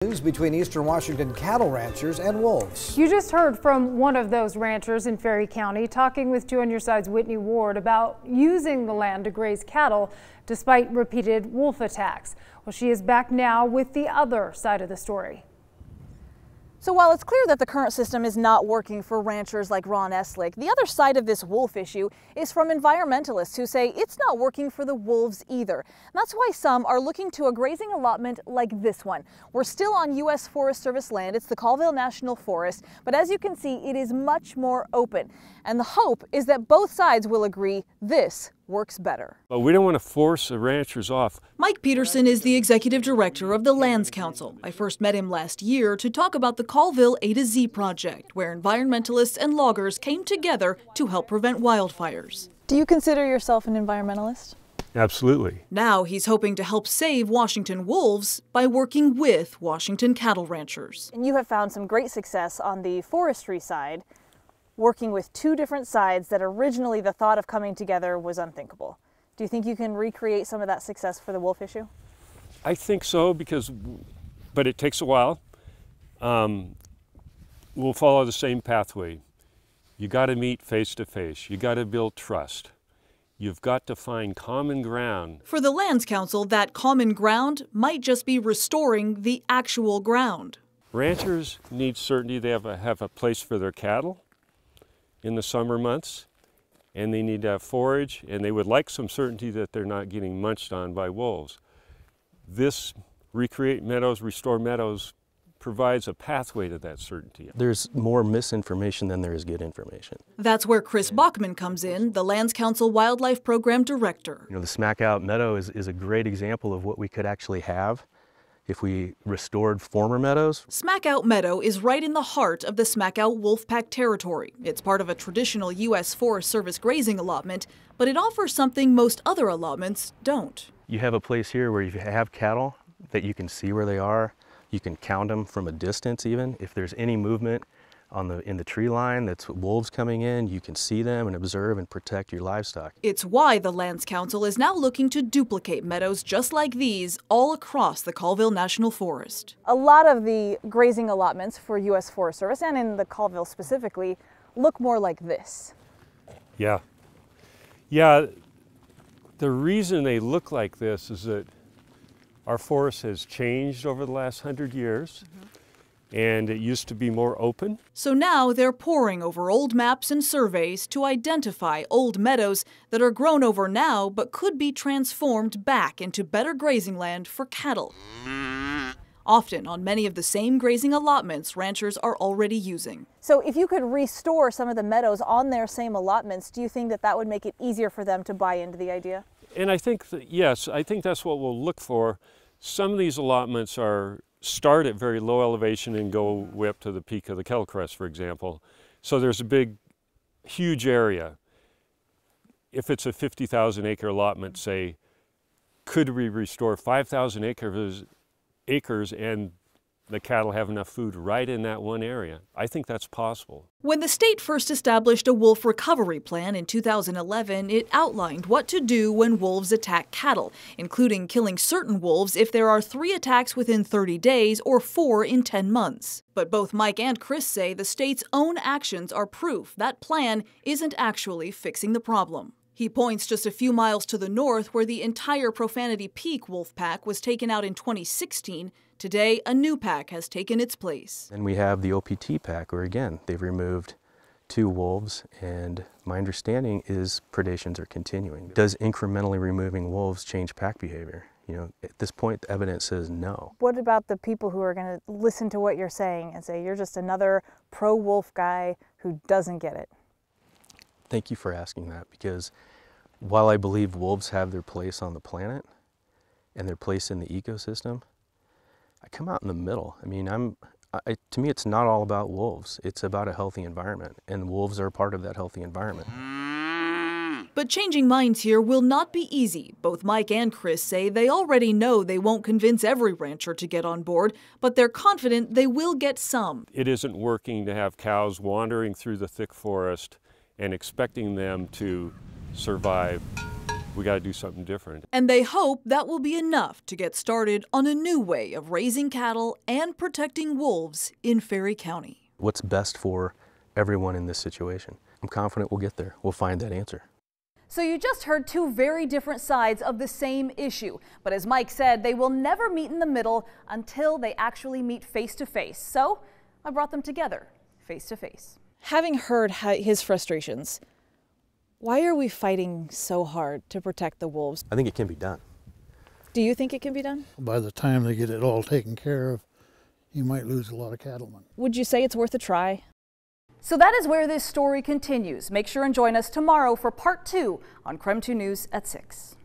News between eastern Washington cattle ranchers and wolves. You just heard from one of those ranchers in Ferry County talking with 2 on Your Side's Whitney Ward about using the land to graze cattle despite repeated wolf attacks. Well, she is back now with the other side of the story. So while it's clear that the current system is not working for ranchers like Ron Eslick, the other side of this wolf issue is from environmentalists who say it's not working for the wolves either. And that's why some are looking to a grazing allotment like this one. We're still on U.S. Forest Service land. It's the Colville National Forest, but as you can see, it is much more open. And the hope is that both sides will agree this works better. But we don't want to force the ranchers off. Mike Peterson is the executive director of the Lands Council. I first met him last year to talk about the Colville A to Z project, where environmentalists and loggers came together to help prevent wildfires. Do you consider yourself an environmentalist? Absolutely. Now he's hoping to help save Washington wolves by working with Washington cattle ranchers. And you have found some great success on the forestry side, working with 2 different sides that originally the thought of coming together was unthinkable. Do you think you can recreate some of that success for the wolf issue? I think so, but it takes a while. We'll follow the same pathway. You got to meet face to face. You got to build trust. You've got to find common ground. For the Lands Council, that common ground might just be restoring the actual ground. Ranchers need certainty. They have a place for their cattle in the summer months, and they need to have forage, and they would like some certainty that they're not getting munched on by wolves. This Recreate Meadows, Restore Meadows provides a pathway to that certainty. There's more misinformation than there is good information. That's where Chris Bachman comes in, the Lands Council Wildlife Program Director. You know, the Smack Out Meadow is a great example of what we could actually have if we restored former meadows. Smack Out Meadow is right in the heart of the Smack Out Wolfpack territory. It's part of a traditional U.S. Forest Service grazing allotment, but it offers something most other allotments don't. You have a place here where you have cattle that you can see where they are. You can count them from a distance even. If there's any movement in the tree line that's wolves coming in, you can see them and observe and protect your livestock. It's why the Lands Council is now looking to duplicate meadows just like these all across the Colville National Forest. A lot of the grazing allotments for U.S. Forest Service, and in the Colville specifically, look more like this. Yeah. The reason they look like this is that our forest has changed over the last 100 years. And it used to be more open. So now they're poring over old maps and surveys to identify old meadows that are grown over now but could be transformed back into better grazing land for cattle. Often on many of the same grazing allotments ranchers are already using. So if you could restore some of the meadows on their same allotments, do you think that would make it easier for them to buy into the idea? And I think yes, I think that's what we'll look for. Some of these allotments start at very low elevation and go way up to the peak of the Kettle Crest, for example. So there's a huge area. If it's a 50,000 acre allotment, say, could we restore 5,000 acres and the cattle have enough food right in that one area? I think that's possible. When the state first established a wolf recovery plan in 2011, it outlined what to do when wolves attack cattle, including killing certain wolves if there are 3 attacks within 30 days or 4 in 10 months. But both Mike and Chris say the state's own actions are proof that plan isn't actually fixing the problem. He points just a few miles to the north where the entire Profanity Peak wolf pack was taken out in 2016. Today, a new pack has taken its place. And we have the OPT pack, where again, they've removed 2 wolves, and my understanding is predations are continuing. Does incrementally removing wolves change pack behavior? You know, at this point, the evidence says no. What about the people who are going to listen to what you're saying and say you're just another pro-wolf guy who doesn't get it? Thank you for asking that, because while I believe wolves have their place on the planet and their place in the ecosystem, I come out in the middle. I mean, to me, it's not all about wolves. It's about a healthy environment, and wolves are part of that healthy environment. But changing minds here will not be easy. Both Mike and Chris say they already know they won't convince every rancher to get on board, but they're confident they will get some. It isn't working to have cows wandering through the thick forest and expecting them to survive we got to do something different. And they hope that will be enough to get started on a new way of raising cattle and protecting wolves in Ferry County. What's best for everyone in this situation? I'm confident we'll get there. We'll find that answer. So you just heard two very different sides of the same issue. But as Mike said, they will never meet in the middle until they actually meet face to face. So I brought them together face to face. Having heard his frustrations, why are we fighting so hard to protect the wolves? I think it can be done. Do you think it can be done? By the time they get it all taken care of, you might lose a lot of cattlemen. Would you say it's worth a try? So that is where this story continues. Make sure and join us tomorrow for part 2 on KREM 2 News at 6.